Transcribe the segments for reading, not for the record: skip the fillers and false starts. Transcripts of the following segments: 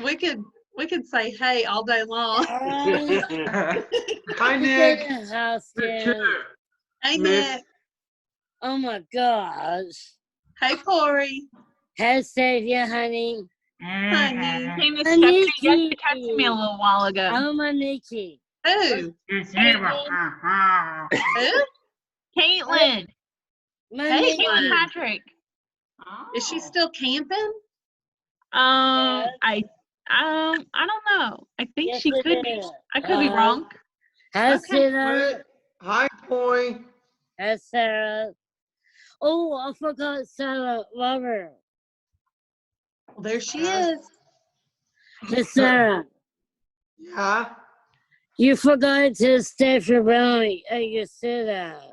We could say hey all day long. Hi, Nick. Hey, Miss. Nick. Oh my gosh. Hey, Corey. Hey, Savior, honey. Honey. Hey, Miss Stephanie, you guys texted me a little while ago. Oh, my Nikki. Who? Who? Caitlin. Hey, Caitlin Patrick. Is she still camping? I don't know. I think Yes, she it could be. is. I could be wrong. Hi, Okay. Sarah. Hi, boy. Hi, Sarah. Oh, I forgot Sarah Robert. Well, there she is. Hey, Sarah. Yeah. You forgot to stay for brownie. You said that.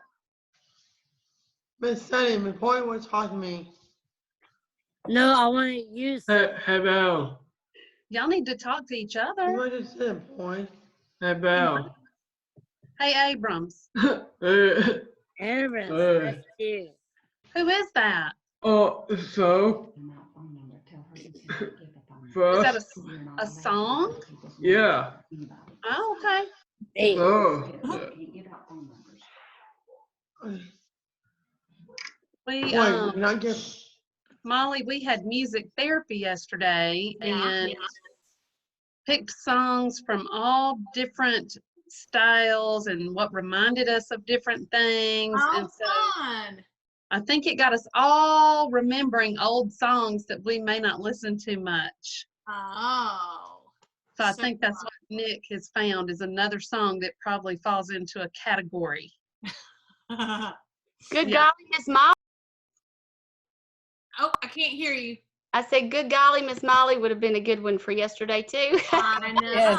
Miss Sunny, Miss Boy wants to talk to me. No, I want to use Hello. Y'all need to talk to each other. What is it, boy? Hello. Hey, Abrams. Aaron. That's you. Who is that? So. Is that a song? Yeah. Oh, okay. Hey. We not get. Molly, we had music therapy yesterday and picked songs from all different styles and what reminded us of different things. Oh, and so fun. I think it got us all remembering old songs that we may not listen to much. Oh. So I think that's what Nick has found is another song that probably falls into a category. Good golly, Miss Molly. Oh, I can't hear you. I said, good golly, Miss Molly would have been a good one for yesterday, too. I know.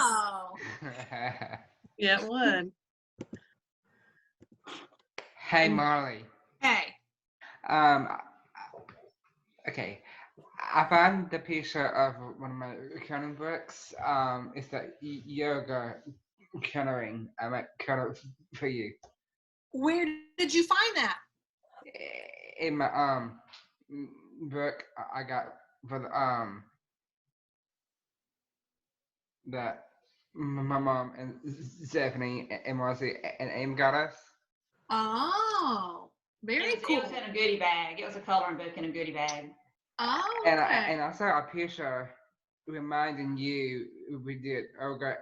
Yeah, it would. Hey, Molly. Hey. Okay. I found the picture of one of my coloring books. It's the yoga coloring. I might color for you. Where did you find that? In my book I got for that my mom and Stephanie and Marcy and Aim got us. Oh, very cool. It was in a goodie bag. It was a coloring book in a goodie bag. Oh, And okay. and I saw a picture reminding you we did yoga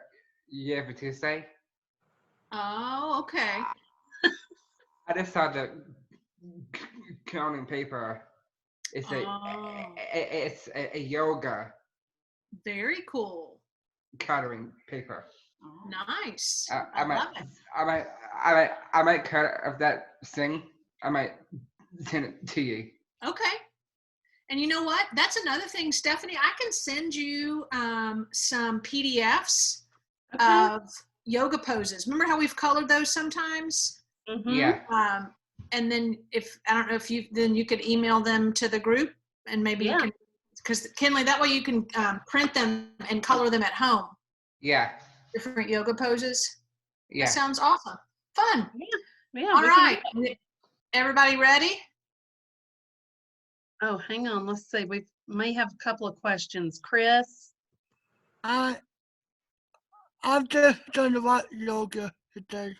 every Tuesday. Oh, okay. I just saw the coloring paper. It's a yoga Very cool. coloring paper. Nice. I might cut of that thing. I might send it to you. Okay. And you know what? That's another thing, Stephanie. I can send you some PDFs of yoga poses. Remember how we've colored those sometimes? Mm-hmm. Yeah. And then you could email them to the group and maybe you can, because Kinley, that way you can print them and color them at home. Yeah. Different yoga poses. Yeah. That sounds awesome. Fun. Yeah. All right. Everybody ready? Oh, hang on. Let's see. We may have a couple of questions. Chris? I'm just going to watch yoga today.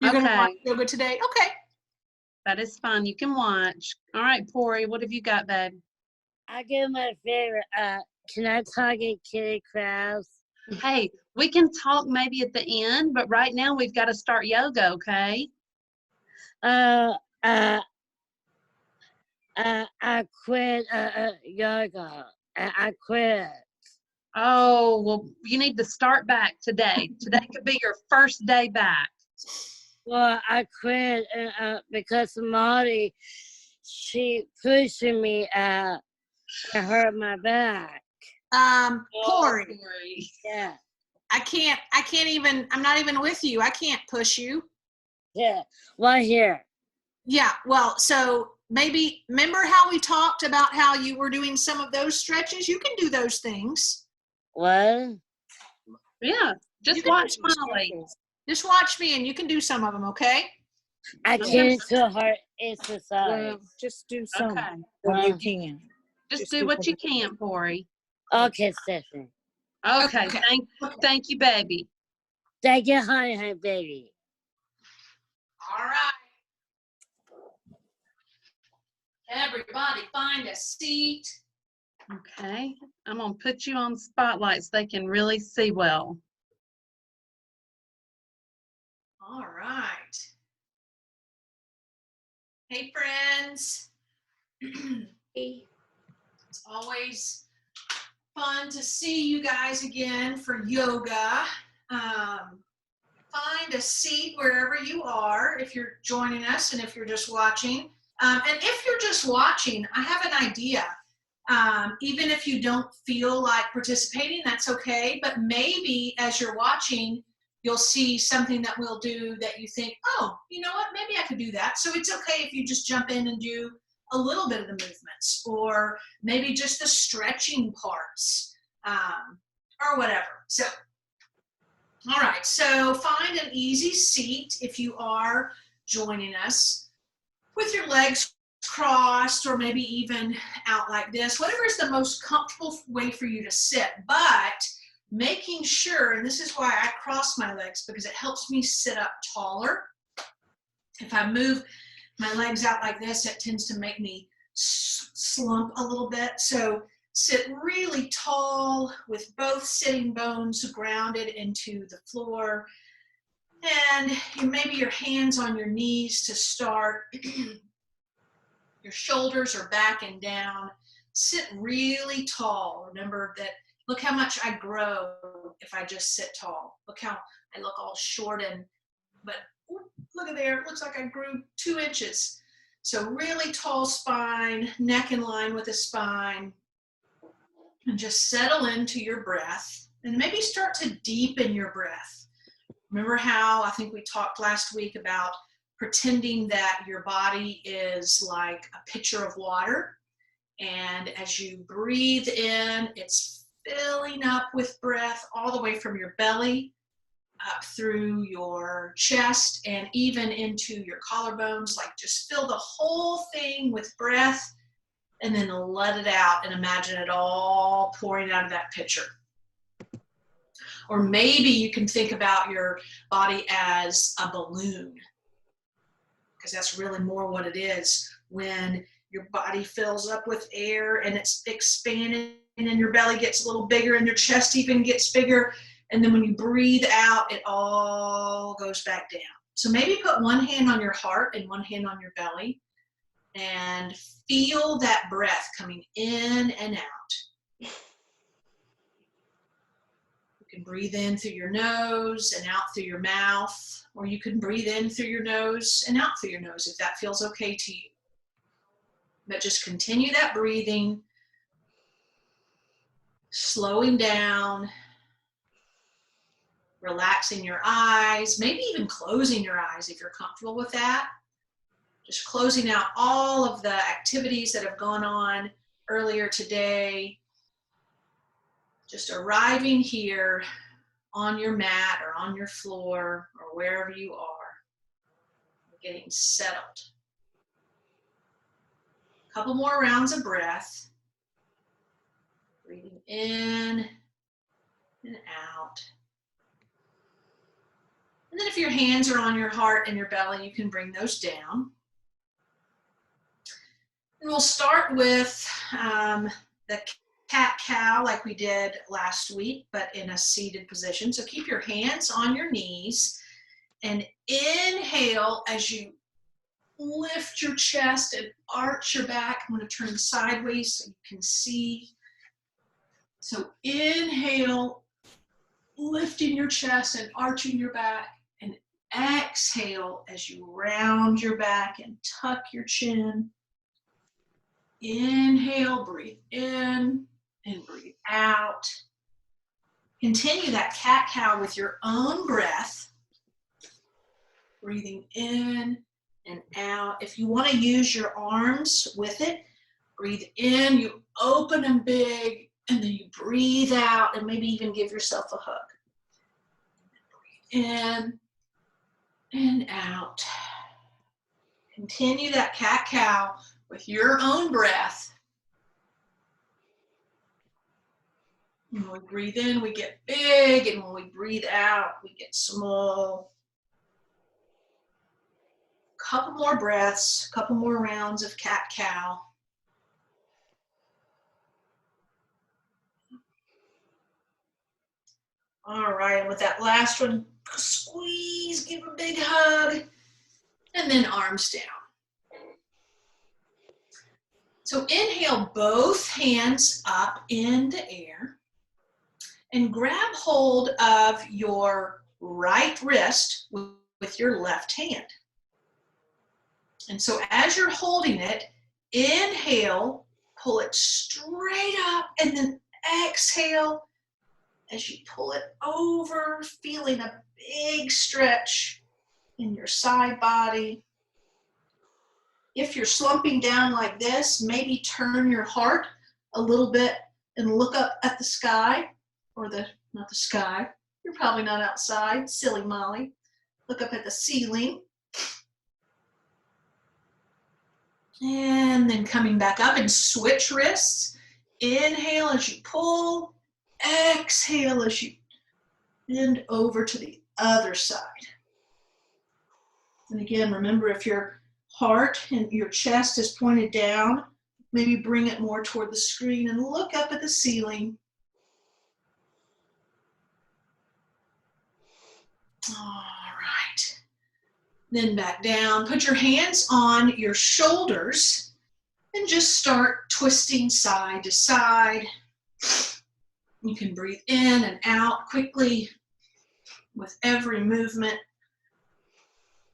You're going to watch yoga today? Okay. That is fine. You can watch. All right, Pori, what have you got, babe? I get my favorite. Can I talk at Kitty Crafts? Hey, we can talk maybe at the end, but right now we've got to start yoga, okay? I quit yoga. I quit. Oh, well, you need to start back today. Today could be your first day back. Well, I quit because Molly, she pushing me to hurt my back. Pori. Yeah. I can't even, I'm not even with you. I can't push you. Yeah. Well, here. Yeah. Well, so maybe, remember how we talked about how you were doing some of those stretches? You can do those things. What? Yeah. Just watch Molly. Just watch me and you can do some of them, okay? I can't do hard exercise. Well, just do some Okay. what you can. Just do what you can, Pori. Okay, Stephanie. Okay, Okay. thank you, baby. Thank you, honey, baby. All right. Everybody find a seat. Okay, I'm gonna put you on spotlight so they can really see well. All right. Hey, friends. It's always fun to see you guys again for yoga. Find a seat wherever you are if you're joining us and if you're just watching. And if you're just watching, I have an idea. Even if you don't feel like participating, that's okay. But maybe as you're watching, you'll see something that we'll do that you think, oh, you know what, maybe I could do that. So it's okay if you just jump in and do a little bit of the movements, or maybe just the stretching parts, or whatever. So, all right, so find an easy seat if you are joining us with your legs crossed, or maybe even out like this, whatever is the most comfortable way for you to sit, but making sure, and this is why I cross my legs, because it helps me sit up taller. If I move my legs out like this, it tends to make me slump a little bit. So sit really tall with both sitting bones grounded into the floor, and maybe your hands on your knees to start. Your shoulders are back and down. Sit really tall. Remember that, look how much I grow if I just sit tall. Look how I look all shortened, but look at there, it looks like I grew 2 inches. So really tall spine, neck in line with the spine, and just settle into your breath, and maybe start to deepen your breath. Remember how I think we talked last week about pretending that your body is like a pitcher of water, and as you breathe in, it's filling up with breath all the way from your belly up through your chest and even into your collarbones. Like, just fill the whole thing with breath, and then let it out and imagine it all pouring out of that pitcher. Or maybe you can think about your body as a balloon, because that's really more what it is. When your body fills up with air and it's expanding, and then your belly gets a little bigger and your chest even gets bigger, and then when you breathe out, it all goes back down. So maybe put one hand on your heart and one hand on your belly, and feel that breath coming in and out. You can breathe in through your nose and out through your mouth, or you can breathe in through your nose and out through your nose if that feels okay to you. But just continue that breathing, slowing down, relaxing your eyes, maybe even closing your eyes if you're comfortable with that. Just closing out all of the activities that have gone on earlier today. Just arriving here on your mat or on your floor or wherever you are, getting settled. A couple more rounds of breath. Breathing in and out. And then if your hands are on your heart and your belly, you can bring those down. And we'll start with the cat-cow like we did last week, but in a seated position. So keep your hands on your knees and inhale as you lift your chest and arch your back. I'm going to turn sideways so you can see. So inhale, lifting your chest and arching your back, and exhale as you round your back and tuck your chin. Inhale, breathe in and breathe out. Continue that cat-cow with your own breath. Breathing in and out. If you want to use your arms with it, breathe in, you open them big, and then you breathe out and maybe even give yourself a hug. Breathe in and out. Continue that cat-cow with your own breath. When we breathe in, we get big, and when we breathe out, we get small. Couple more breaths, couple more rounds of cat-cow. All right, and with that last one, squeeze, give a big hug, and then arms down. So inhale both hands up in the air and grab hold of your right wrist with your left hand. And so as you're holding it, inhale, pull it straight up, and then exhale as you pull it over, feeling a big stretch in your side body. If you're slumping down like this, maybe turn your heart a little bit and look up at the sky, or not the sky, you're probably not outside, silly Molly. Look up at the ceiling. And then coming back up and switch wrists. Inhale as you pull, exhale as you bend over to the other side. And again, remember, if your heart and your chest is pointed down, maybe bring it more toward the screen and look up at the ceiling. All right. Then back down. Put your hands on your shoulders and just start twisting side to side. You can breathe in and out quickly with every movement.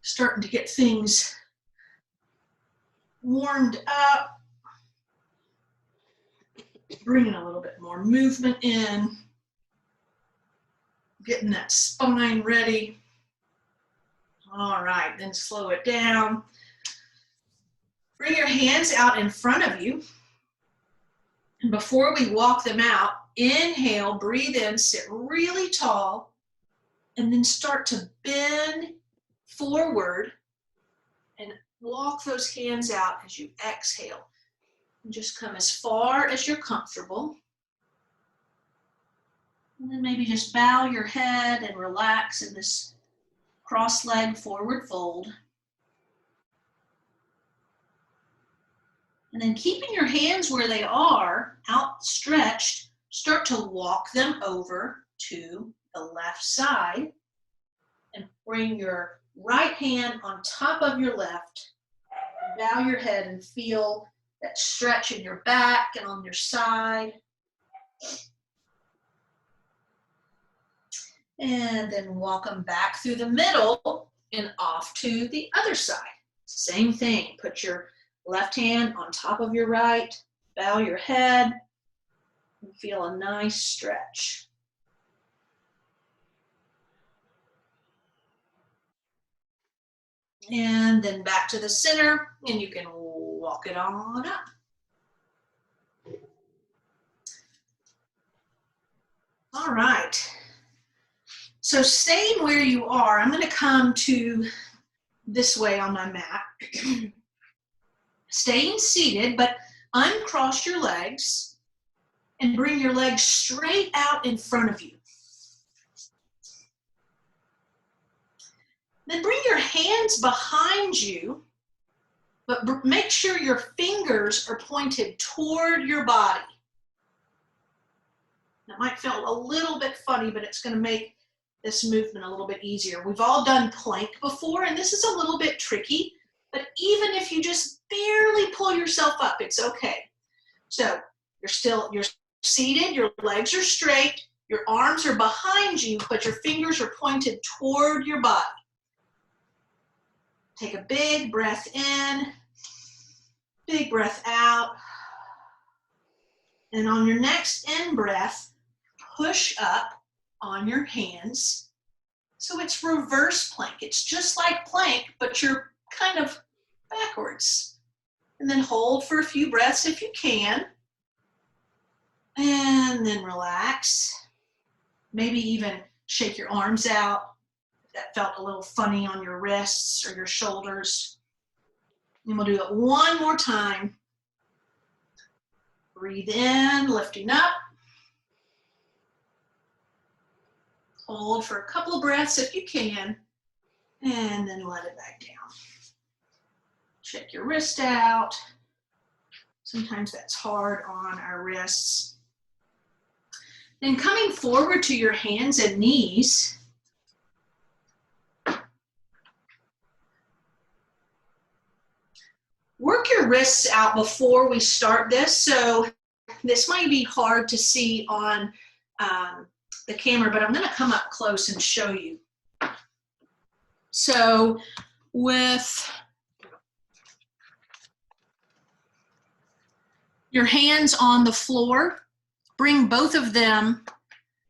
Starting to get things warmed up. Bringing a little bit more movement in. Getting that spine ready. All right, then slow it down. Bring your hands out in front of you. And before we walk them out, inhale, breathe in, sit really tall, and then start to bend forward and walk those hands out as you exhale. And just come as far as you're comfortable. And then maybe just bow your head and relax in this cross-leg forward fold. And then keeping your hands where they are, outstretched, start to walk them over to the left side and bring your right hand on top of your left. Bow your head and feel that stretch in your back and on your side. And then walk them back through the middle and off to the other side. Same thing, put your left hand on top of your right, bow your head, and feel a nice stretch. And then back to the center, and you can walk it on up. All right. So staying where you are, I'm going to come to this way on my mat. Staying seated, but uncross your legs and bring your legs straight out in front of you. Then bring your hands behind you, but make sure your fingers are pointed toward your body. That might feel a little bit funny, but it's going to make this movement a little bit easier. We've all done plank before, and this is a little bit tricky, but even if you just barely pull yourself up, it's okay. So you're seated, your legs are straight, your arms are behind you, but your fingers are pointed toward your body. Take a big breath in, big breath out. And on your next in-breath, push up on your hands. So it's reverse plank. It's just like plank, but you're kind of backwards. And then hold for a few breaths if you can. And then relax. Maybe even shake your arms out. If that felt a little funny on your wrists or your shoulders. And we'll do it one more time. Breathe in, lifting up. Hold for a couple of breaths if you can, and then let it back down. Check your wrist out. Sometimes that's hard on our wrists. Then coming forward to your hands and knees. Work your wrists out before we start this. So this might be hard to see on the camera, but I'm going to come up close and show you. So with your hands on the floor, bring both of them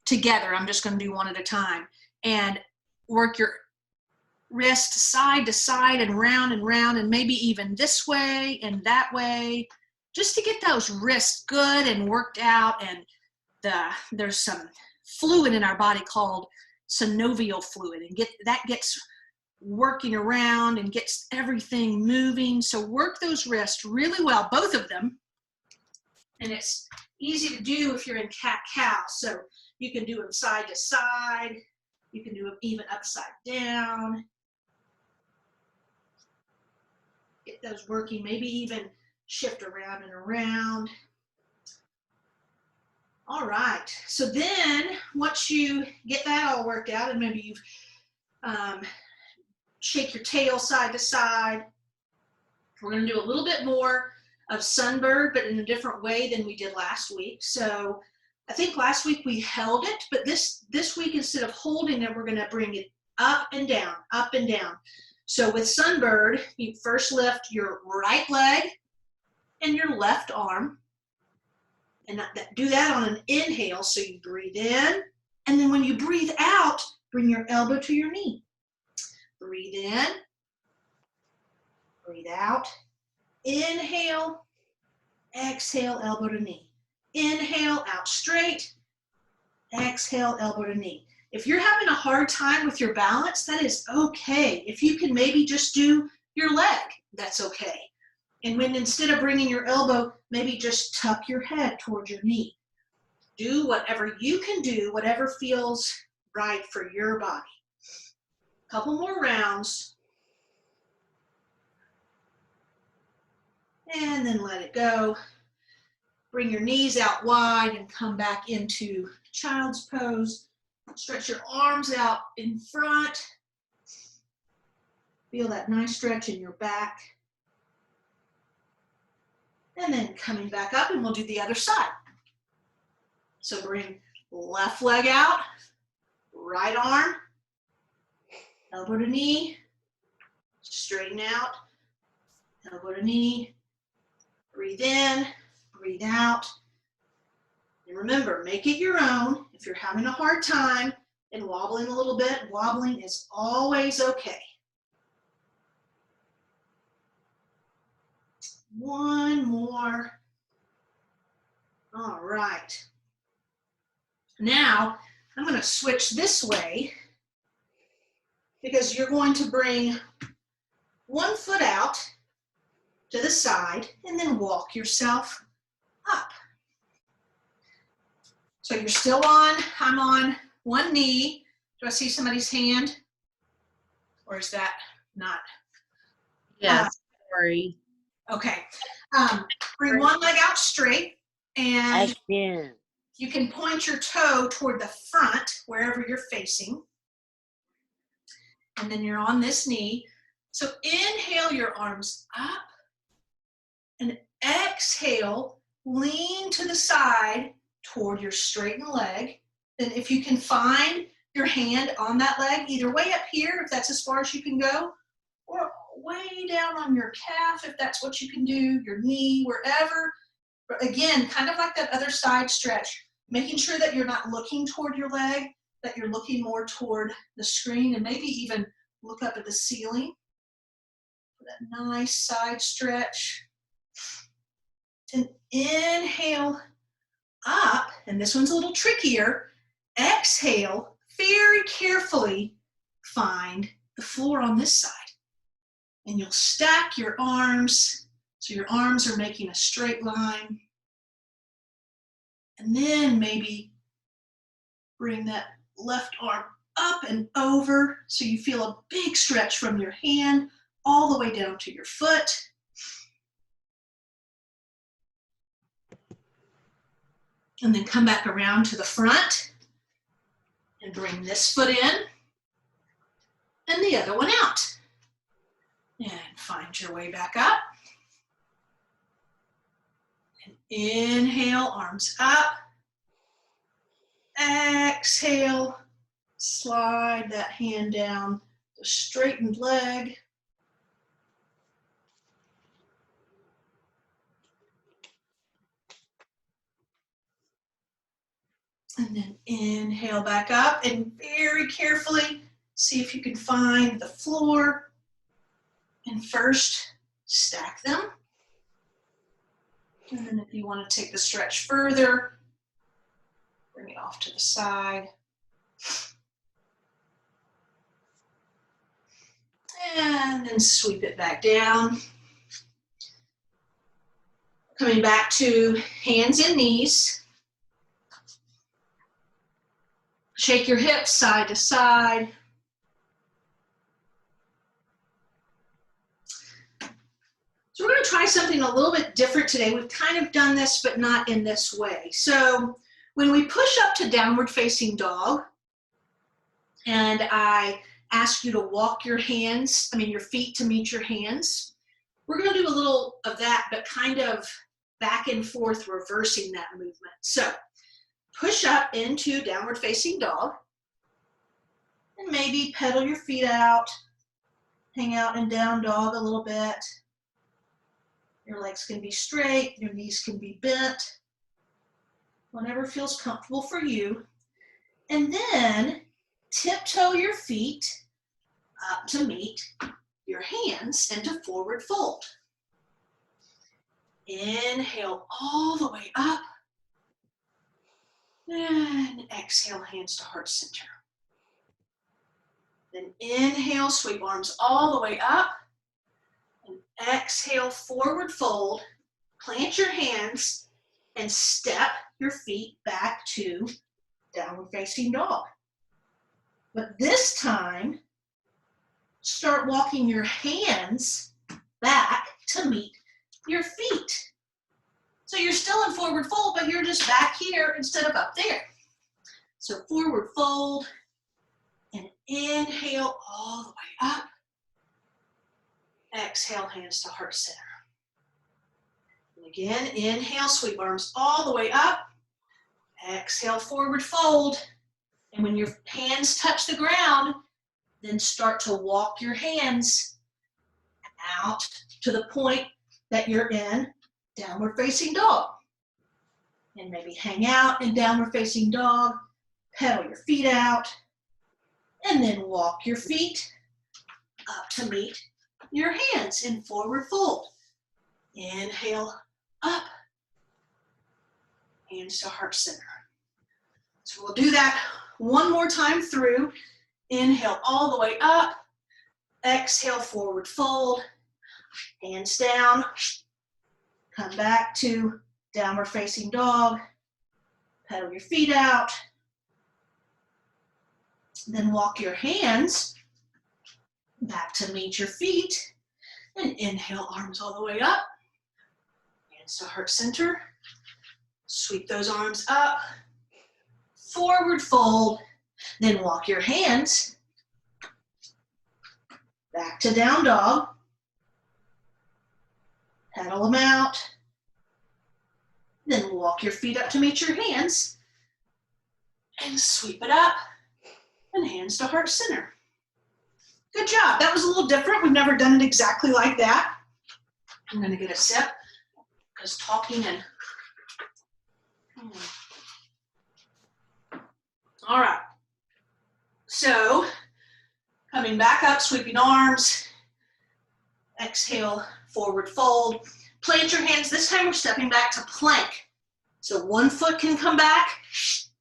together. I'm just going to do one at a time. And work your wrist side to side and round and maybe even this way and that way, just to get those wrists good and worked out. And there's some fluid in our body called synovial fluid, and that gets working around and gets everything moving. So work those wrists really well, both of them. And it's easy to do if you're in cat-cow. So you can do them side to side. You can do them even upside down. Get those working, maybe even shift around and around. All right, so then once you get that all worked out and maybe you've shake your tail side to side, we're gonna do a little bit more of sunbird, but in a different way than we did last week. So I think last week we held it, but this week, instead of holding it, we're gonna bring it up and down, up and down. So with sunbird, you first lift your right leg and your left arm, and do that on an inhale. So you breathe in, and then when you breathe out, bring your elbow to your knee. Breathe in, breathe out, inhale, exhale, elbow to knee. Inhale, out straight, exhale, elbow to knee. If you're having a hard time with your balance, that is okay. If you can maybe just do your leg, that's okay. And when instead of bringing your elbow, maybe just tuck your head towards your knee. Do whatever you can do, whatever feels right for your body. Couple more rounds. And then let it go. Bring your knees out wide and come back into child's pose. Stretch your arms out in front. Feel that nice stretch in your back. And then coming back up, and we'll do the other side. So bring left leg out, right arm, elbow to knee, straighten out, elbow to knee, breathe in, breathe out. And remember, make it your own. If you're having a hard time and wobbling a little bit, wobbling is always okay. One more. All right. Now, I'm going to switch this way because you're going to bring one foot out to the side and then walk yourself up. So you're still I'm on one knee. Do I see somebody's hand? Or is that not? Yes, sorry. Okay. Bring one leg out straight, and you can point your toe toward the front, wherever you're facing. And then you're on this knee. So inhale your arms up, and exhale, lean to the side toward your straightened leg. Then if you can find your hand on that leg, either way up here, if that's as far as you can go, or way down on your calf, if that's what you can do, your knee, wherever. But again, kind of like that other side stretch, making sure that you're not looking toward your leg, that you're looking more toward the screen, and maybe even look up at the ceiling for that nice side stretch. And inhale up, and this one's a little trickier. Exhale, very carefully find the floor on this side. And you'll stack your arms, so your arms are making a straight line. And then maybe bring that left arm up and over so you feel a big stretch from your hand all the way down to your foot. And then come back around to the front and bring this foot in and the other one out. And find your way back up. And inhale, arms up. Exhale, slide that hand down the straightened leg. And then inhale back up and very carefully see if you can find the floor. And first, stack them. And then if you want to take the stretch further, bring it off to the side. And then sweep it back down. Coming back to hands and knees. Shake your hips side to side. So we're going to try something a little bit different today. We've kind of done this, but not in this way. So when we push up to downward facing dog, and I ask you to walk your feet to meet your hands, we're going to do a little of that, but kind of back and forth, reversing that movement. So push up into downward facing dog, and maybe pedal your feet out, hang out in down dog a little bit. Your legs can be straight, your knees can be bent, whatever feels comfortable for you. And then tiptoe your feet up to meet your hands into forward fold. Inhale all the way up. And exhale, hands to heart center. Then inhale, sweep arms all the way up. And exhale, forward fold. Plant your hands and step your feet back to downward facing dog. But this time, start walking your hands back to meet your feet. So you're still in forward fold, but you're just back here instead of up there. So forward fold and inhale all the way up. Exhale, hands to heart center. And again, inhale, sweep arms all the way up. Exhale, forward fold. And when your hands touch the ground, then start to walk your hands out to the point that you're in downward facing dog. And maybe hang out in downward facing dog, pedal your feet out, and then walk your feet up to meet your hands in forward fold. Inhale up, hands to heart center. So we'll do that one more time through. Inhale all the way up, exhale, forward fold, hands down, come back to downward facing dog, pedal your feet out, then walk your hands back to meet your feet, and inhale, arms all the way up, hands to heart center, sweep those arms up, forward fold, then walk your hands back to down dog, pedal them out, then walk your feet up to meet your hands, and sweep it up, and hands to heart center. Good job. That was a little different. We've never done it exactly like that. I'm going to get a sip because talking and... All right. So, coming back up, sweeping arms, exhale, forward fold. Plant your hands. This time we're stepping back to plank. So one foot can come back,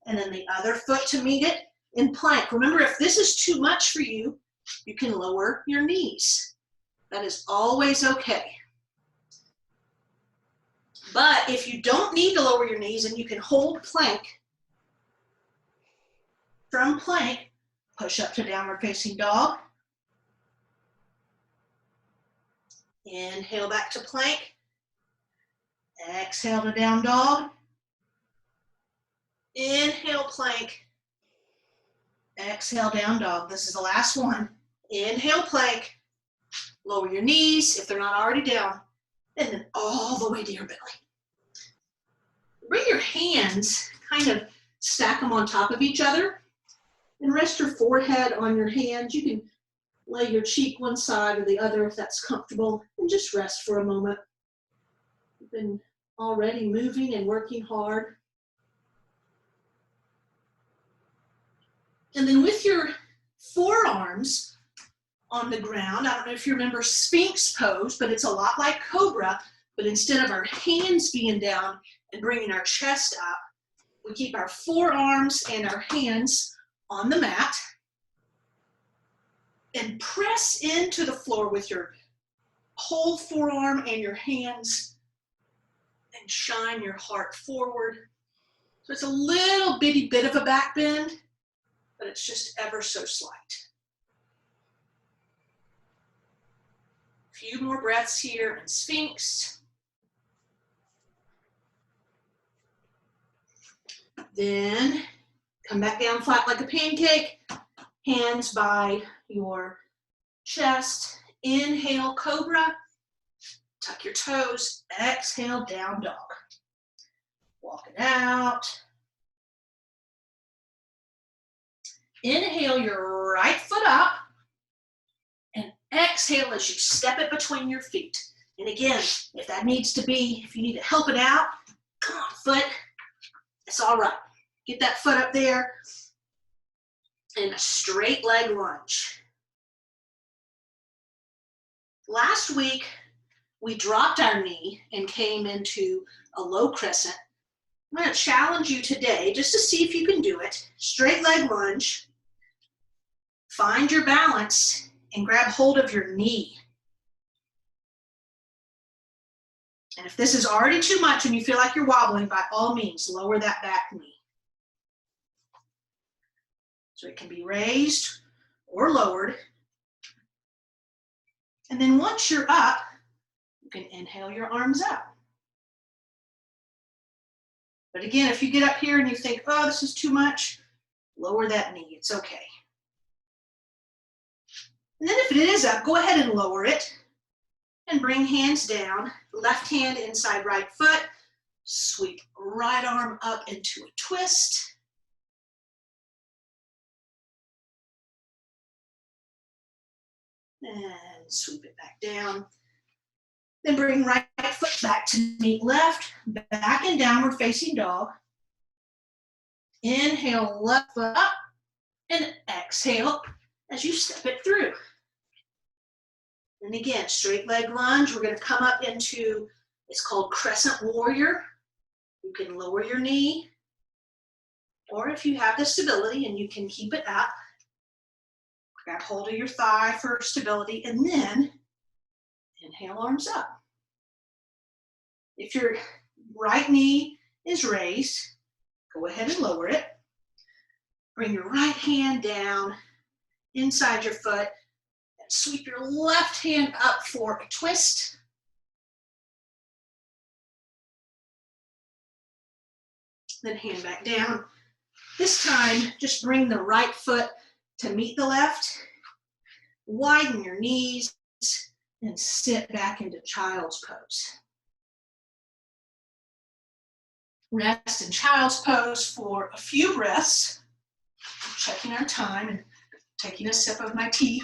and then the other foot to meet it in plank. Remember, if this is too much for you, you can lower your knees. That is always okay. But if you don't need to lower your knees and you can hold plank, from plank, push up to downward facing dog. Inhale back to plank. Exhale to down dog. Inhale plank. Exhale down dog. This is the last one. Inhale plank. Lower your knees if they're not already down. And then all the way to your belly. Bring your hands, kind of stack them on top of each other. And rest your forehead on your hands. You can lay your cheek one side or the other if that's comfortable. And just rest for a moment. You've been already moving and working hard. And then with your forearms on the ground, I don't know if you remember Sphinx pose, but it's a lot like Cobra, but instead of our hands being down and bringing our chest up, we keep our forearms and our hands on the mat and press into the floor with your whole forearm and your hands and shine your heart forward. So it's a little bitty bit of a back bend, but it's just ever so slight. A few more breaths here in Sphinx. Then come back down flat like a pancake, hands by your chest. Inhale, Cobra. Tuck your toes. Exhale, down dog. Walk it out. Inhale your right foot up and exhale as you step it between your feet. And again, if that needs to be, if you need to help it out, come on, foot. It's all right. Get that foot up there and a straight leg lunge. Last week, we dropped our knee and came into a low crescent. I'm going to challenge you today just to see if you can do it. Straight leg lunge. Find your balance and grab hold of your knee. And if this is already too much and you feel like you're wobbling, by all means, lower that back knee. So it can be raised or lowered. And then once you're up, you can inhale your arms out. But again, if you get up here and you think, oh, this is too much, lower that knee. It's okay. And then if it is up, go ahead and lower it and bring hands down. Left hand inside right foot. Sweep right arm up into a twist. And sweep it back down. Then bring right foot back to meet left, back in downward facing dog. Inhale, left foot up, and exhale as you step it through. And again, straight leg lunge. We're going to come up into, it's called Crescent Warrior. You can lower your knee, or if you have the stability and you can keep it up, grab hold of your thigh for stability, and then inhale, arms up. If your right knee is raised, go ahead and lower it. Bring your right hand down inside your foot and sweep your left hand up for a twist. Then hand back down. This time, just bring the right foot to meet the left. Widen your knees and sit back into child's pose. Rest in child's pose for a few breaths. Checking our time and taking a sip of my tea.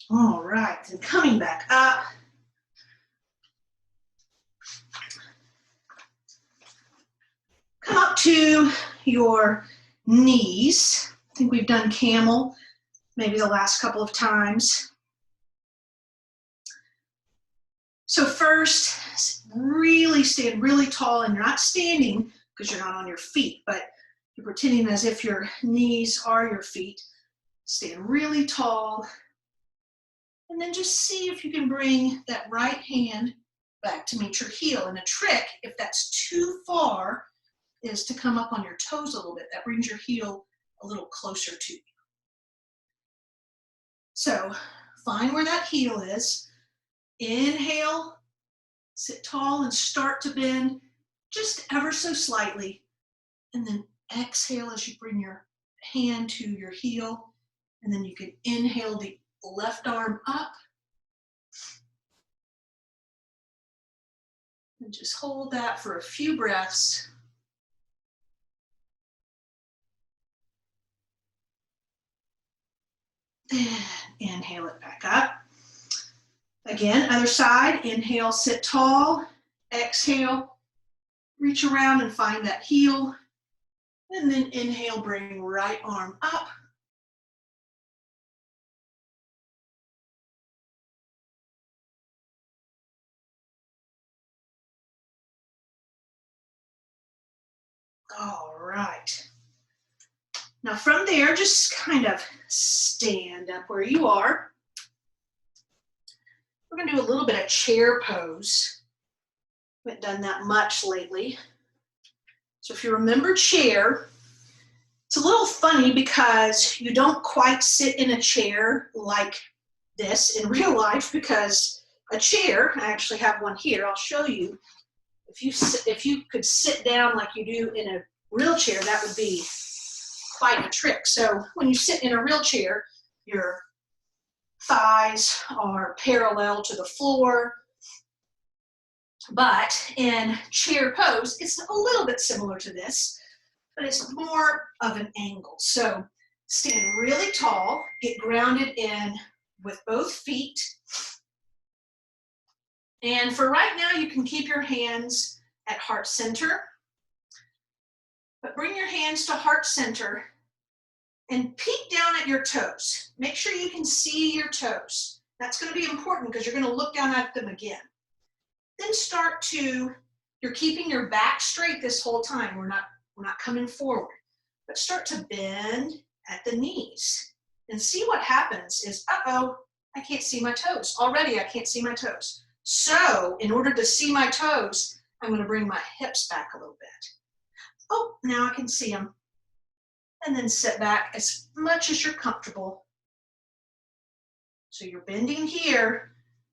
All right, and coming back up. Come up to your knees. I think we've done camel maybe the last couple of times. So first, really stand really tall, and you're not standing because you're not on your feet, but you're pretending as if your knees are your feet. Stand really tall. And then just see if you can bring that right hand back to meet your heel. And a trick, if that's too far, is to come up on your toes a little bit. That brings your heel a little closer to you. So find where that heel is. Inhale, sit tall and start to bend just ever so slightly. And then exhale as you bring your hand to your heel. And then you can inhale the left arm up. And just hold that for a few breaths. Then inhale it back up. Again, other side. Inhale, sit tall. Exhale, reach around and find that heel. And then inhale, bring right arm up. All right. Now from there, just kind of stand up where you are. We're going to do a little bit of chair pose. We haven't done that much lately. So if you remember chair, it's a little funny because you don't quite sit in a chair like this in real life, because a chair, I actually have one here, I'll show you. If you could sit down like you do in a real chair, that would be quite a trick. So when you sit in a real chair, your thighs are parallel to the floor. But in chair pose, it's a little bit similar to this, but it's more of an angle. So stand really tall, get grounded in with both feet. And for right now, you can keep your hands at heart center. But bring your hands to heart center and peek down at your toes. Make sure you can see your toes. That's going to be important because you're going to look down at them again. Then you're keeping your back straight this whole time. We're not coming forward. But start to bend at the knees. And see what happens is, uh-oh, I can't see my toes. Already I can't see my toes. So in order to see my toes, I'm going to bring my hips back a little bit. Oh, now I can see them. And then sit back as much as you're comfortable. So you're bending here.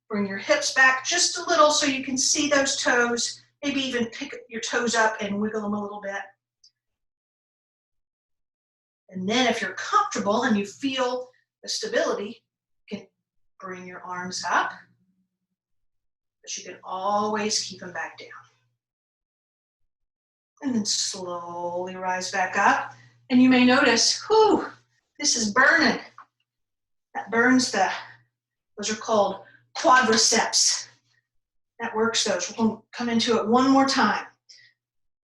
Bring your hips back just a little so you can see those toes. Maybe even pick your toes up and wiggle them a little bit. And then if you're comfortable and you feel the stability, you can bring your arms up. But you can always keep them back down. And then slowly rise back up. And you may notice, whew, this is burning. That burns those are called quadriceps. That works those. We'll come into it one more time.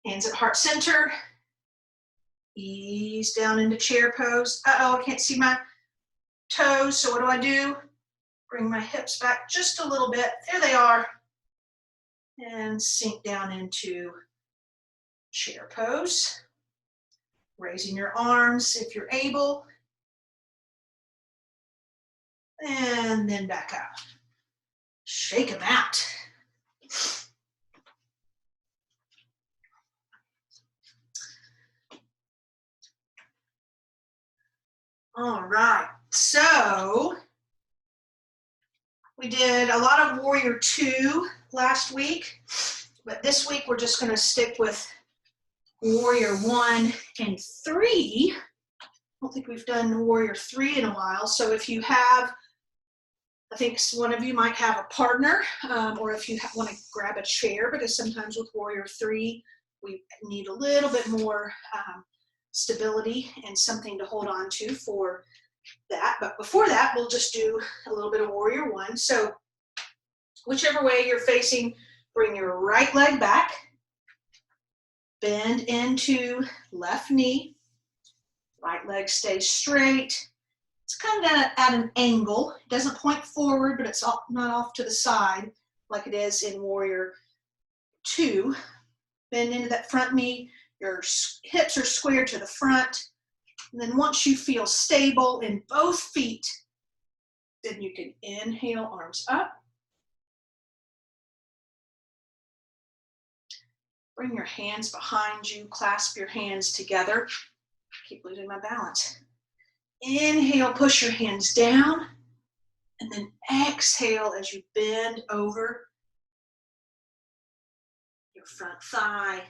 Hands at heart center. Ease down into chair pose. Uh-oh, I can't see my toes, so what do? Bring my hips back just a little bit. There they are. And sink down into chair pose. Raising your arms if you're able. And then back up. Shake them out. All right, so we did a lot of Warrior 2 last week, but this week we're just going to stick with Warrior 1 and 3. I don't think we've done Warrior 3 in a while, so if you have, I think one of you might have a partner, or if you want to grab a chair, because sometimes with Warrior 3, we need a little bit more stability and something to hold on to for that. But before that, we'll just do a little bit of Warrior 1. So whichever way you're facing, bring your right leg back, bend into left knee, right leg stays straight. It's kind of at an angle. It doesn't point forward, but it's not off to the side like it is in Warrior 2. Bend into that front knee. Your hips are squared to the front. And then once you feel stable in both feet, then you can inhale, arms up. Bring your hands behind you, clasp your hands together. Keep losing my balance. Inhale, push your hands down, and then exhale as you bend over your front thigh.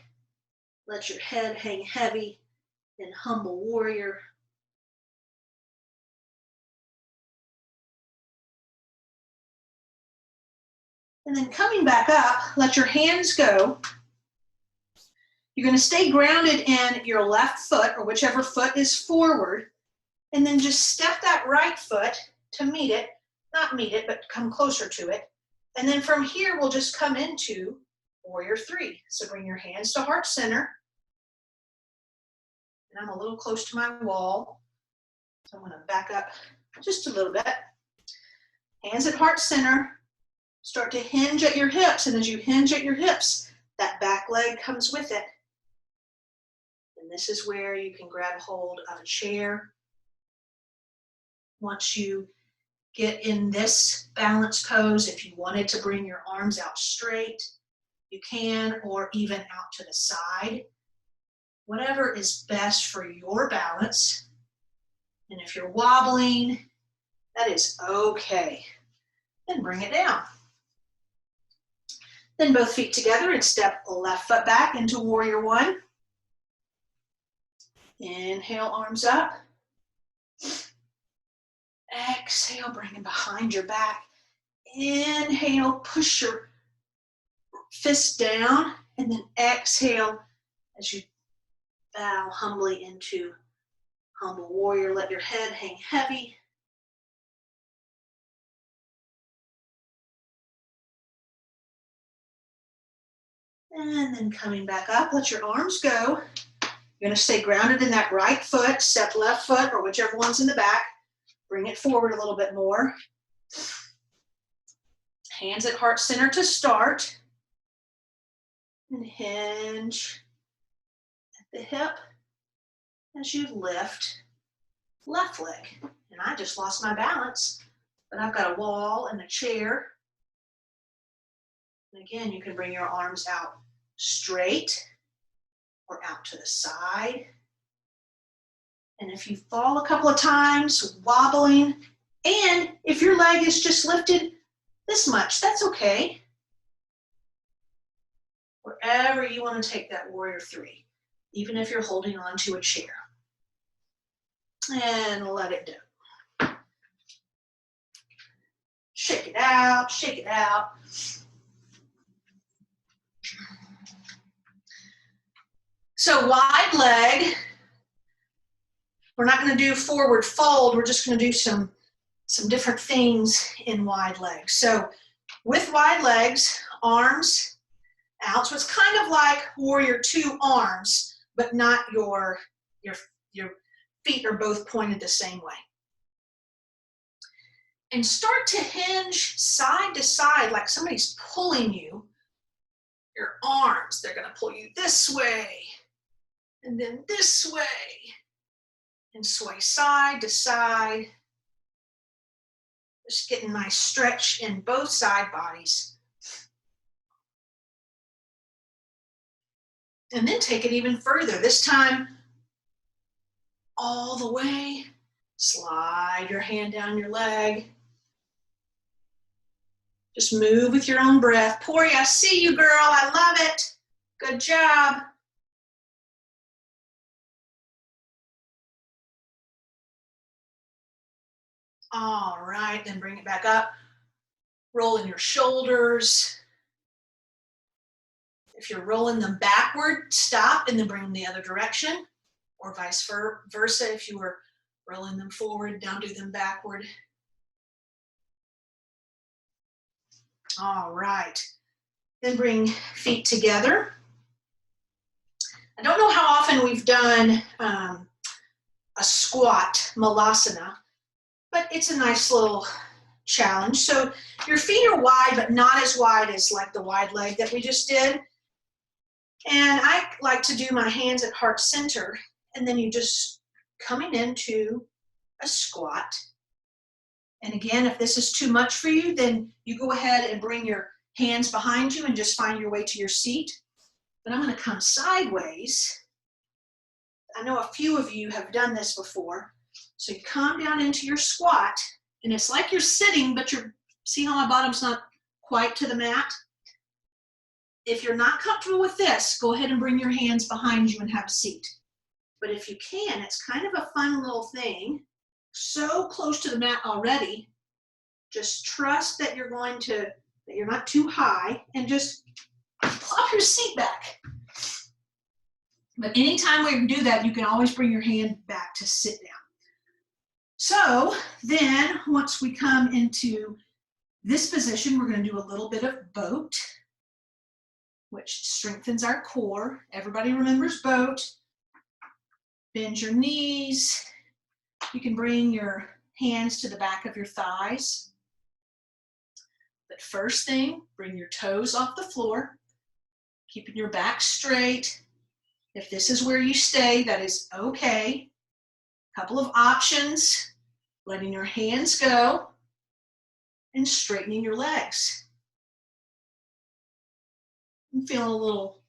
Let your head hang heavy in humble warrior. And then coming back up, let your hands go. You're going to stay grounded in your left foot, or whichever foot is forward, and then just step that right foot to meet it, not meet it, but come closer to it. And then from here, we'll just come into Warrior 3. So bring your hands to heart center. And I'm a little close to my wall, so I'm going to back up just a little bit. Hands at heart center. Start to hinge at your hips, and as you hinge at your hips, that back leg comes with it. And this is where you can grab hold of a chair. Once you get in this balance pose, if you wanted to bring your arms out straight, you can, or even out to the side. Whatever is best for your balance. And if you're wobbling, that is okay. Then bring it down. Then both feet together and step the left foot back into Warrior 1. Inhale, arms up. Exhale, bring it behind your back. Inhale, push your fist down, and then exhale as you bow humbly into humble warrior. Let your head hang heavy. And then coming back up, let your arms go. You're going to stay grounded in that right foot, step left foot, or whichever one's in the back. Bring it forward a little bit more. Hands at heart center to start. And hinge at the hip as you lift left leg. And I just lost my balance, but I've got a wall and a chair. And again, you can bring your arms out straight or out to the side. And if you fall a couple of times, wobbling, and if your leg is just lifted this much, that's okay. Wherever you want to take that Warrior 3, even if you're holding on to a chair. And let it do. Shake it out, shake it out. So wide leg. We're not going to do forward fold. We're just going to do some different things in wide legs. So with wide legs, arms out. So it's kind of like Warrior 2 arms, but not your feet are both pointed the same way. And start to hinge side to side like somebody's pulling you. Your arms, they're going to pull you this way and then this way. And sway side to side. Just getting a nice stretch in both side bodies. And then take it even further. This time, all the way. Slide your hand down your leg. Just move with your own breath. Pori, I see you, girl. I love it. Good job. All right, then bring it back up. Rolling your shoulders. If you're rolling them backward, stop and then bring them the other direction, or vice versa. If you were rolling them forward, now do them backward. All right, then bring feet together. I don't know how often we've done a squat, malasana, but it's a nice little challenge. So your feet are wide, but not as wide as like the wide leg that we just did. And I like to do my hands at heart center, and then you just coming into a squat. And again, if this is too much for you, then you go ahead and bring your hands behind you and just find your way to your seat. But I'm going to come sideways. I know a few of you have done this before. So you come down into your squat, and it's like you're sitting, but see how my bottom's not quite to the mat? If you're not comfortable with this, go ahead and bring your hands behind you and have a seat. But if you can, it's kind of a fun little thing. So close to the mat already, just trust that you're not too high, and just plop your seat back. But anytime we do that, you can always bring your hand back to sit down. So then once we come into this position, we're going to do a little bit of boat, which strengthens our core. Everybody remembers boat. Bend your knees. You can bring your hands to the back of your thighs. But first thing, bring your toes off the floor, keeping your back straight. If this is where you stay, that is okay. Couple of options, letting your hands go and straightening your legs. I'm feeling a little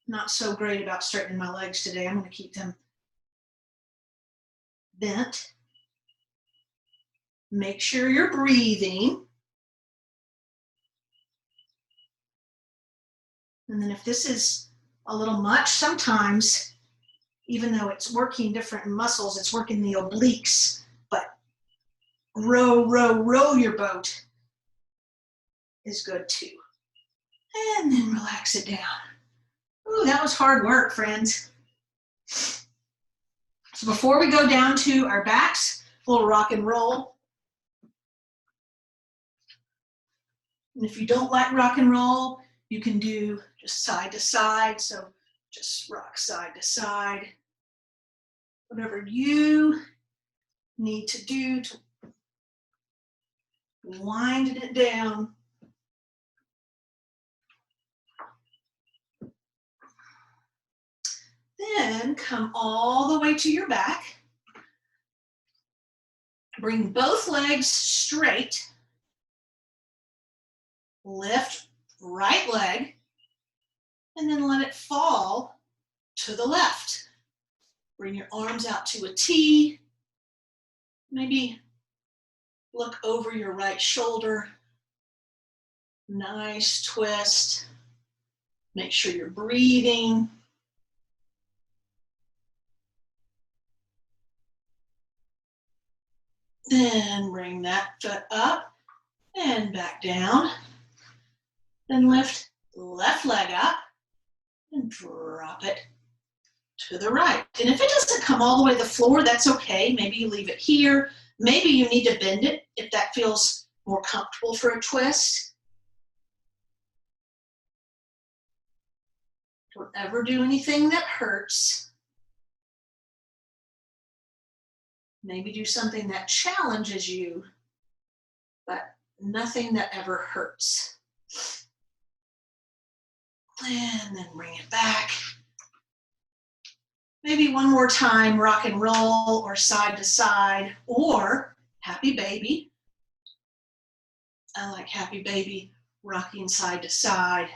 not so great about straightening my legs today. I'm going to keep them bent. Make sure you're breathing. And then if this is a little much, sometimes, even though it's working different muscles, it's working the obliques, but row, row, row your boat is good too. And then relax it down. Ooh, that was hard work, friends. So before we go down to our backs, a little rock and roll. And if you don't like rock and roll, you can do just side to side. So just rock side to side. Whatever you need to do to wind it down. Then come all the way to your back. Bring both legs straight. Lift right leg, and then let it fall to the left. Bring your arms out to a T. Maybe look over your right shoulder. Nice twist. Make sure you're breathing. Then bring that foot up and back down. Then lift left leg up and drop it to the right. And if it doesn't come all the way to the floor, that's okay. Maybe you leave it here. Maybe you need to bend it if that feels more comfortable for a twist. Don't ever do anything that hurts. Maybe do something that challenges you, but nothing that ever hurts. And then bring it back. Maybe one more time, rock and roll or side to side or happy baby. I like happy baby, rocking side to side.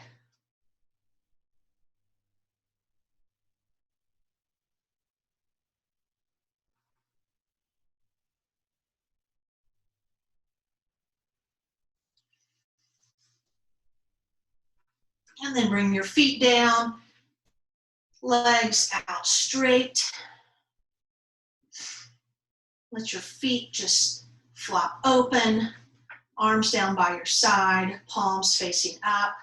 And then bring your feet down, legs out straight. Let your feet just flop open, arms down by your side, palms facing up.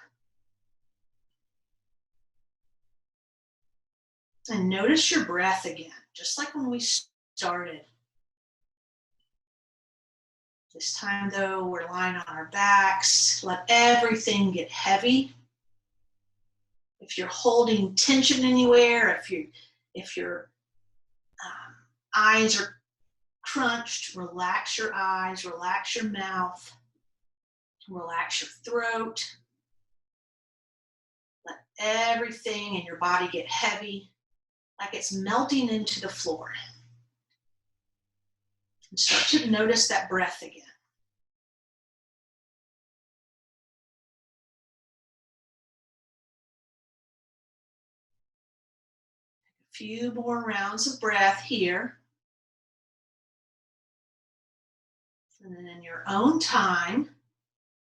And notice your breath again, just like when we started. This time though, we're lying on our backs. Let everything get heavy. If you're holding tension anywhere, if your eyes are crunched, relax your eyes, relax your mouth, relax your throat. Let everything in your body get heavy, like it's melting into the floor. And start to notice that breath again. A few more rounds of breath here. And then in your own time,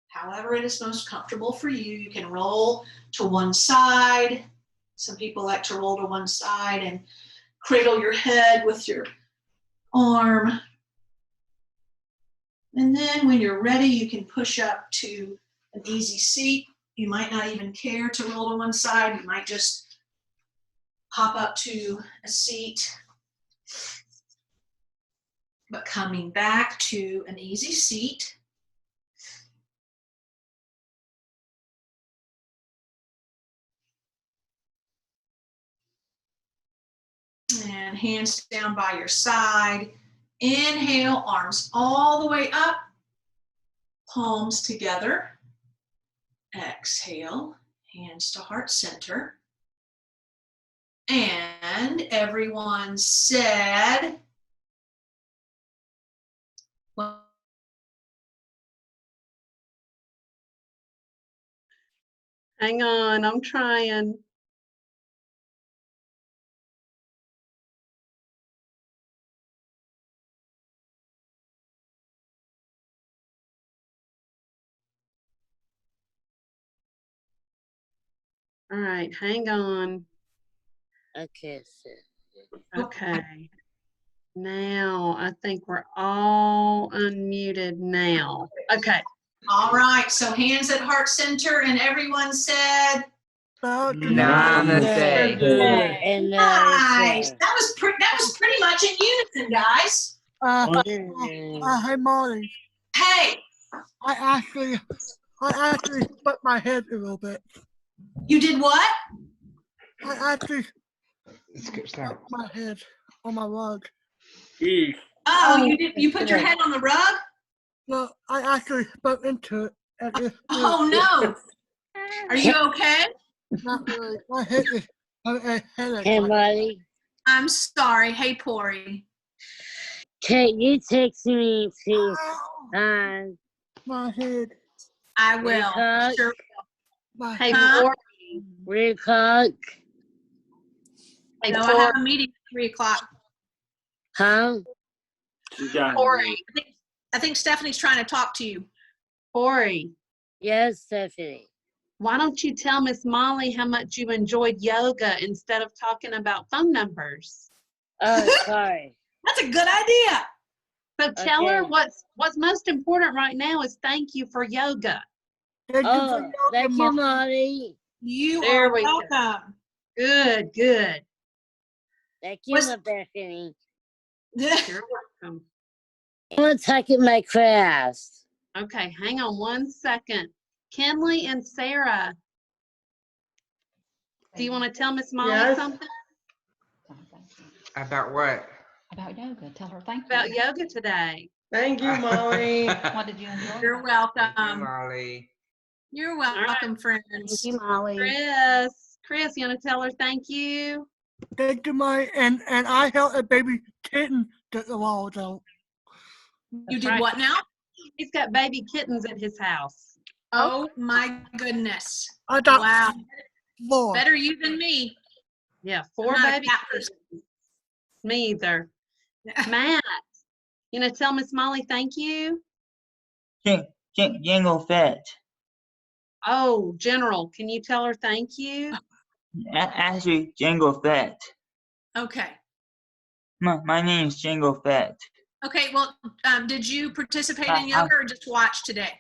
however it is most comfortable for you, you can roll to one side. Some people like to roll to one side and cradle your head with your arm. And then when you're ready, you can push up to an easy seat. You might not even care to roll to one side. You might just hop up to a seat. But coming back to an easy seat. And hands down by your side. Inhale, arms all the way up, palms together. Exhale, hands to heart center. And everyone said, Hang on, I'm trying. All right, hang on. Okay, so. Okay. Now, I think we're all unmuted now. Okay. all right, so hands at heart center, and everyone said, Namaste. And nice. That was pretty much in unison, guys. Hey, Molly. Hey, I actually put my head a little bit. you did what? I actually Skip put that. my head on my rug. Oh, you did. You put your head on the rug? No, I actually spoke into it. And it Oh no. Are you okay? Not really. My head is a headache. Hey, right Molly, I'm sorry. Hey, Pori. can you text me to now. My head. I will. Cook. Sure. My Hey, Huh? Pori. Real cook? Hey, No, I have a meeting at 3 o'clock. Huh? Pori. I think Stephanie's trying to talk to you. Pori. Yes, Stephanie. Why don't you tell Miss Molly how much you enjoyed yoga instead of talking about phone numbers? Oh, sorry. That's a good idea. So tell her Okay. what's most important right now is thank you for yoga. Thank you Oh, for thank you, Molly. You There are we go. welcome. Good, good. Thank you, What's- Stephanie. You're welcome. I'm gonna take it my class. Okay, hang on one second. Kenley and Sarah, do you want to tell Miss Molly Yes. something About what? About yoga. Tell her thank about you. yoga today? Thank you, Molly. What did you enjoy? You're Thank you, welcome. Molly. You're welcome, friends. Thank you, Molly. Chris, you want to tell her thank you? Thank you, Molly. And I held a baby kitten get the walls out. You That's did right. what now? He's got baby kittens at his house. Oh my goodness. I got Wow. 4. Better you than me. Yeah, I'm 4 not a baby cat kittens. person. Me either. Matt, you know, tell Miss Molly thank you. Jingle Fett. Oh, General, can you tell her thank you? Actually, Jingle Fett. Okay. My name is Jingle Fett. Okay, well, did you participate in yoga or just watch today?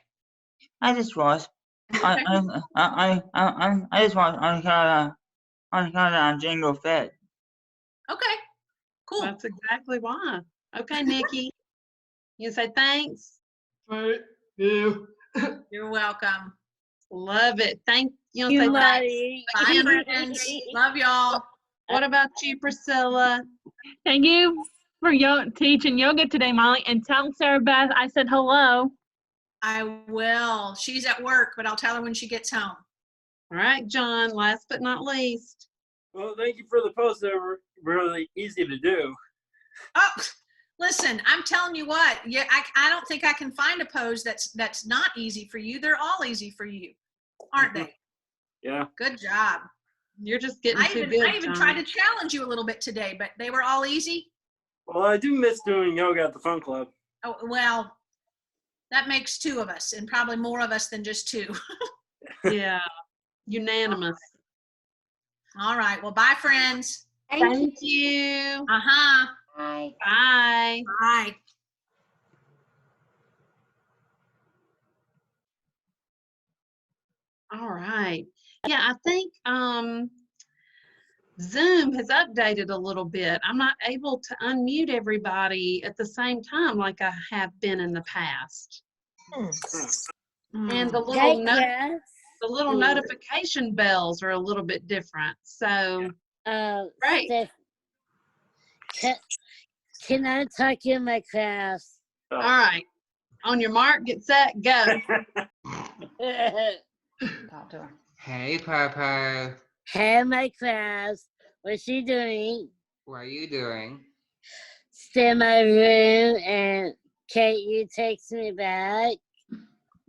I just watched. I just watched on Jingle Fett. Okay, cool. That's exactly why. Okay, Nikki, you say thanks. Thank you. You're welcome. Love it. Thank you. You, Say thanks. Molly. Bye, friends. Love y'all. What about you, Priscilla? Thank you for teaching yoga today, Molly. And tell Sarah Beth I said hello. I will. She's at work, but I'll tell her when she gets home. All right, John, last but not least. Well, thank you for the post. They were really easy to do. Oh, Listen, I'm telling you what, yeah, I don't think I can find a pose that's not easy for you. They're all easy for you, aren't they? Yeah. Good job. You're just getting too good, I even John. tried to challenge you a little bit today, but they were all easy. Well, I do miss doing yoga at the fun club. Oh, well, that makes two of us, and probably more of us than just two. Yeah, unanimous. All right. Well, bye, friends. Thank you. Uh-huh. Bye. Bye. Bye. All right. Yeah, I think Zoom has updated a little bit. I'm not able to unmute everybody at the same time like I have been in the past. And the Hey, little Chris. the little notification bells are a little bit different. So great. Steph, can I talk in my class? All right. On your mark, get set, go. Talk to her. Hey, Popo. Hey, my class. What's she doing? What are you doing? Stay in my room and can't you text me back?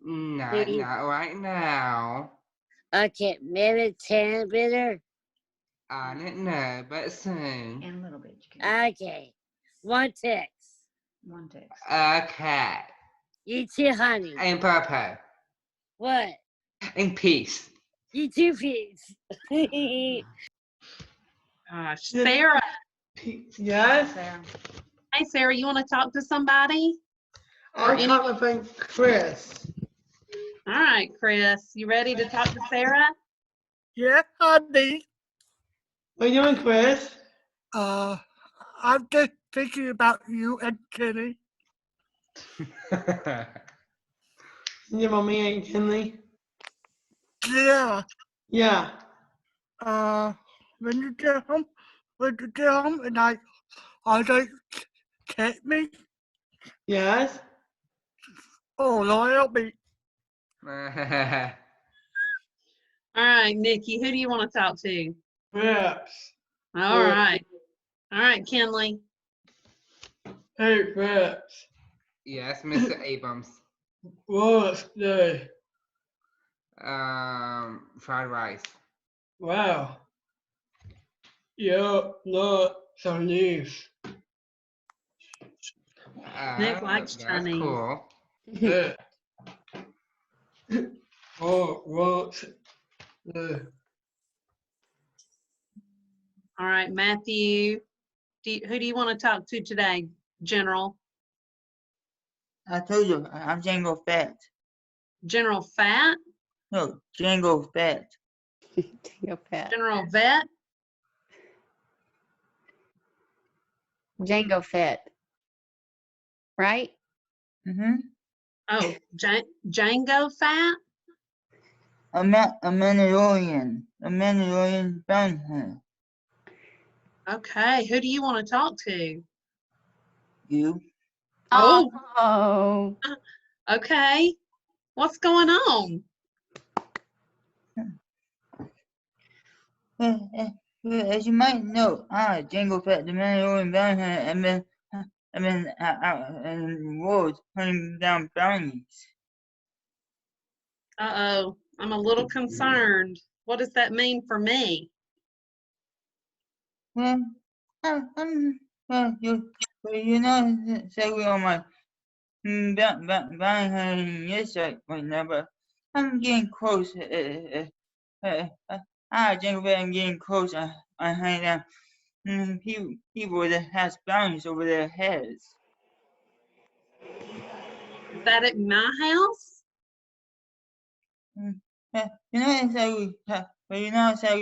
Not Please. right now. Okay, maybe 10 bitter. I don't know, but soon. In a little bit. You can. Okay. One text. One text. Okay. You too, honey. And Popo. What? In peace. You too, peace. Gosh, Sarah. Yes? Sarah. Hey, Sarah, you want to talk to somebody? I'm talking with Chris. All right, Chris, you ready to talk to Sarah? Yeah, honey. What are you doing, Chris? I'm just thinking about you and Kenny. Your mommy and Kinley? Yeah. Yeah. When you get home, and I like, take me. Yes? Oh, Lord, help me. All right, Nikki, who do you want to talk to? Reps. All right. All right, Kenley. Hey, Reps. Yes, Mr. Abrams. What's today? Fried rice. Wow. Yeah, not Chinese. Nick likes That's Chinese. cool. Yeah. Oh, what's the All right, Matthew. Who do you want to talk to today, General? I told you, I'm Django Fat. General Fat? No, Django Fat. Django Fett. General Vet? Django Fett. Right? Mm-hmm. Oh, Django Fat? A Mandalorian. A Mandalorian bounty hunter. Okay, who do you want to talk to? You. Oh, Oh. okay. What's going on? As you might know, Django Fat, the Mandalorian bounty hunter, I've been out in the woods hunting down bounties. Uh-oh, I'm a little concerned. What does that mean for me? Well, you know, say we're on my bounty hunting yesterday right now, but I'm getting close. Django Fat, I'm getting close. I hunting down people that has bounties over their heads. Is that at my house? You know, it's like but you know, it's like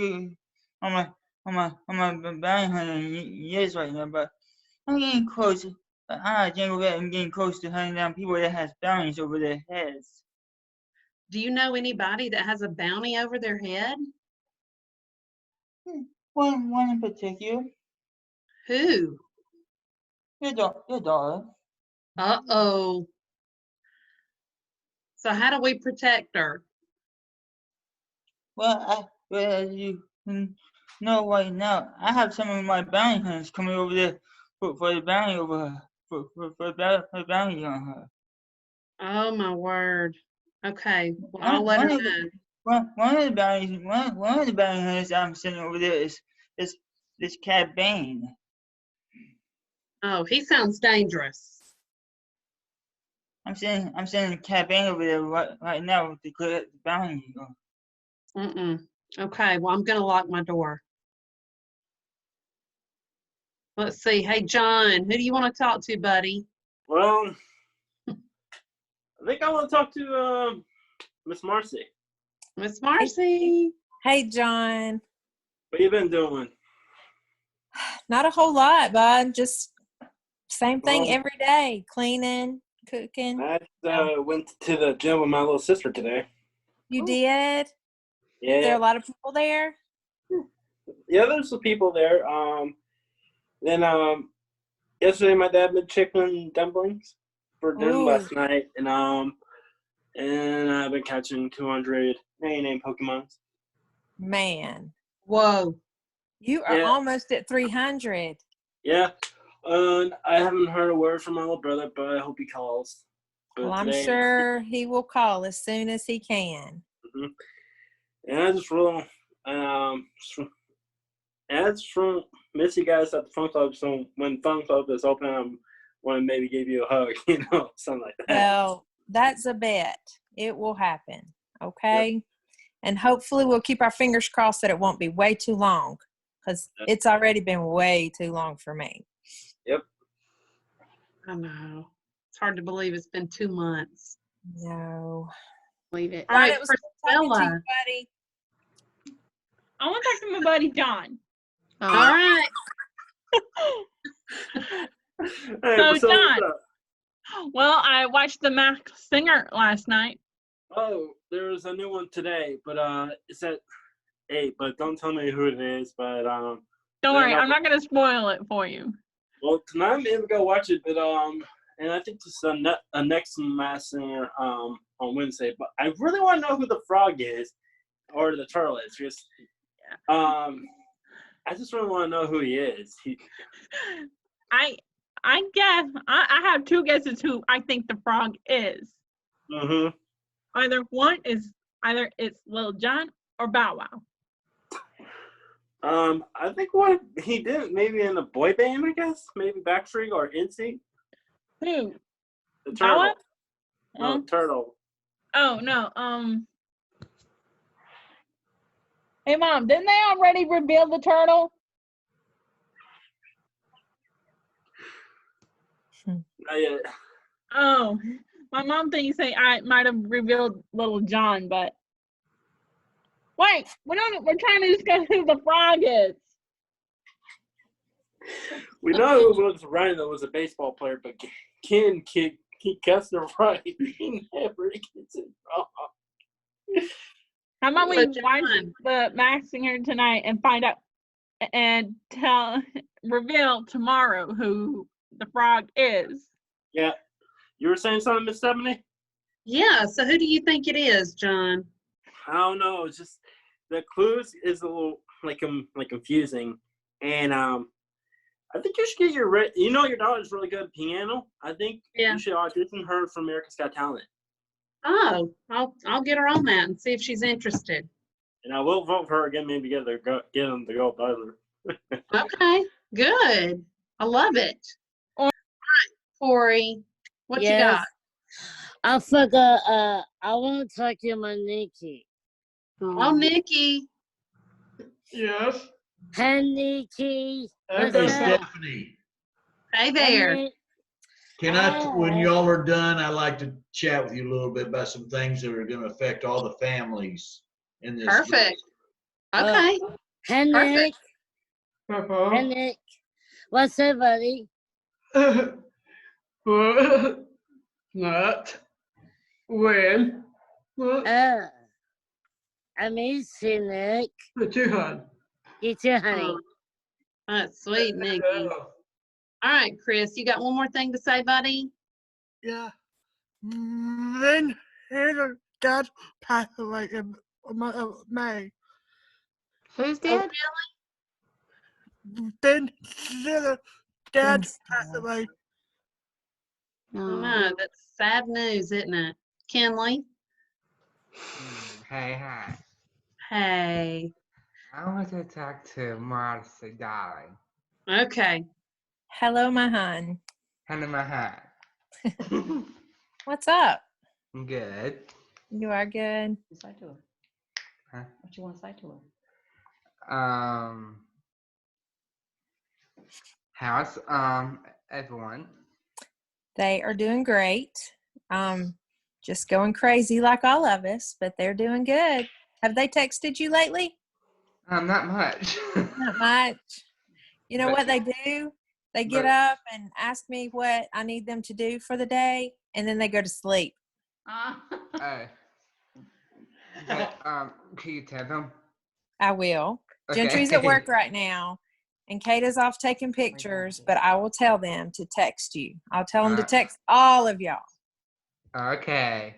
on my bounty hunting years right now, but I'm getting close. Django Fat, I'm getting close to hunting down people that has bounties over their heads. Do you know anybody that has a bounty over their head? One in particular. Who? Your daughter. Uh-oh. So how do we protect her? Well, as you know right now, I have some of my bounty hunters coming over there for the bounty over for bounty on her. Oh my word. Okay, well, I'll let her know. One of the bounty hunters I'm sending over there is this Cat Bane. Oh, he sounds dangerous. I'm sending Cat Bane over there right now to clear the bounty. Okay, well, I'm gonna lock my door. Let's see. Hey, John, who do you want to talk to, buddy? Well, I think I want to talk to Miss Marcy. Miss Marcy. Hey, John. What you been doing? Not a whole lot, bud. Just same thing Well, every day. Cleaning, cooking. I went to the gym with my little sister today. You did? Yeah. There are a lot of people there? Yeah, there's some people there. Then yesterday my dad made chicken dumplings for dinner last night, and I've been catching 200 name Pokemons. Man. Whoa. You are almost at 300. Yeah. I haven't heard a word from my little brother, but I hope he calls. But Well, I'm sure he will call as soon as he can. Mm-hmm. And I just really, as from miss you guys at the fun club. So when fun club is open, I want to maybe give you a hug, something like that. Well, that's a bet. It will happen. Okay. Yep. And hopefully we'll keep our fingers crossed that it won't be way too long, because it's already been way too long for me. Yep. I know. It's hard to believe it's been 2 months. No. Believe it. All right, it was talking to you, buddy. I want to talk to my buddy John. All right. Hey, So, John, well, I watched The Masked Singer last night. Oh, there's a new one today, but it's at 8. But don't tell me who it is. But don't worry, I'm not gonna spoil it for you. Well, tonight I'm able to go watch it, but and I think this is a next Masked Singer on Wednesday. But I really want to know who the frog is, or the turtle is. Just I just really want to know who he is. I guess I have 2 guesses who I think the frog is. Mm-hmm. Either it's Lil Jon or Bow Wow. I think what he did, maybe in a boy band, I guess, maybe Backstreet or NSYNC. Who? The turtle. Bow Wow? No, turtle. Oh no. Hey Mom, didn't they already reveal the turtle? Not yet. Oh, my mom thinks I might have revealed Little John, but wait, we're trying to discuss who the frog is. We know who was running that was a baseball player, but Ken he gets it right. He never gets it wrong. How about we watch the Masked Singer tonight and find out and reveal tomorrow who the frog is? Yeah. You were saying something, Miss Stephanie? Yeah, so who do you think it is, John? I don't know. It's just the clues is a little like confusing. And I think you should get your your daughter's really good at piano. I think you should audition her for America's Got Talent. Oh, I'll get her on that and see if she's interested. And I will vote for her again, maybe get them to go buzzer. Okay, good. I love it. All right, Corey, what you got? I forgot. I want to talk to my Nikki. Oh, Nikki. Yes. Hey, Nikki. Hey, Stephanie. Hey there. Can I, when y'all are done, I'd like to chat with you a little bit about some things that are going to affect all the families in this. Perfect. Okay. Hey, Nick. Hey, Nick. What's up, buddy? Not. When? I miss you, Nick. You too, hon. You too, honey. That's sweet, Nikki. All right, Chris, you got one more thing to say, buddy? Yeah. Then his dad passed away in May. Who's dead? Then his dad passed away I know, that's sad news, isn't it? Kenley? Hey, hi. Hey. I want to talk to Marcy, darling. Okay. Hello, my hun. Hello, my heart. What's up? Good. You are good. Say to her. Huh? What you want to say to her? How's everyone? They are doing great. Just going crazy like all of us, but they're doing good. Have they texted you lately? Not much. Not much. You know But- what they do? They get but- up and ask me what I need them to do for the day, and then they go to sleep. Oh. But, can you tell them? I will. Okay. Gentry's at work right now, and Kate is off taking pictures, but I will tell them to text you. I'll tell them to text all of y'all. Okay.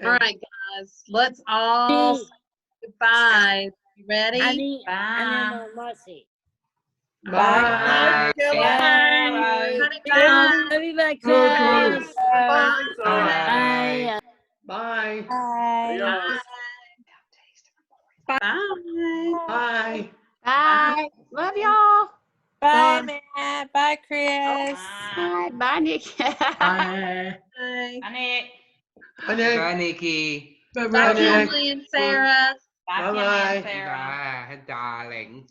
All right, guys. Let's all say goodbye. You ready? I need my Marcy. Bye. Bye. Bye. Love you, my Hello, class. Bye. Bye. Bye. Bye. Bye. Bye. Love y'all. Bye, Matt. Bye, Chris. Bye. Bye, Nikki. Bye. Bye. Bye, Nick. Bye, Nick. Bye, Nikki. Bye, Kenley and Sarah. Bye-bye. Bye, darling.